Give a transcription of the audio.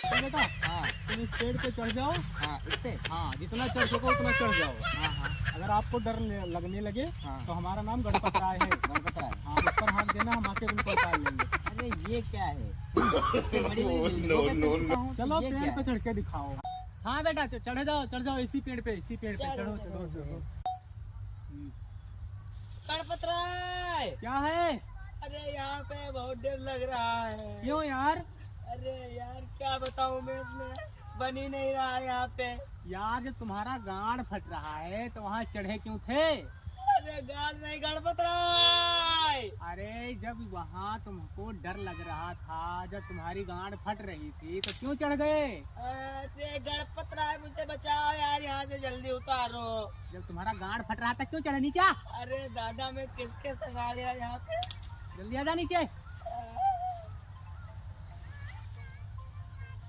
तो बेटा हाँ तुम इस पेड़ पे चढ़ जाओ। हाँ, इस पे। हाँ, जितना चढ़ सको उतना चढ़ जाओ। हाँ हाँ अगर आपको डर लगने लगे हाँ। तो हमारा नाम गणपत राय है। गणपत राय। हाँ, ऊपर हाथ देना, हम आके तुमको उतार लेंगे। अरे ये क्या है? इससे बड़ी बड़ी बिल्डिंगों पे चढ़ चुका हूँ, तो चलो ये पेड़ क्या पे है? चढ़ के दिखाओ। हाँ बेटा चढ़ जाओ इसी पेड़ पे, इसी पेड़ पे चढ़ो चढ़ो चढ़ो। गणपत राय, क्या है? अरे यहाँ पे बहुत डर लग रहा है। क्यों यार? अरे यार क्या बताऊँ मैं, इसमें बन ही नहीं रहा है यहाँ पे। यार जब तुम्हारा गांड फट रहा है तो वहाँ चढ़े क्यों थे? अरे गाल नहीं गणपत राय। अरे जब वहाँ तुमको डर लग रहा था, जब तुम्हारी गांड फट रही थी तो क्यों चढ़ गए? अरे गणपत राय मुझे बचाओ यार, यहाँ से जल्दी उतारो। जब तुम्हारा गांड फट रहा था क्यों चढ़े नीचे? अरे दादा मैं किसके संग आ गया यहाँ पे। जल्दी आ जा नीचे।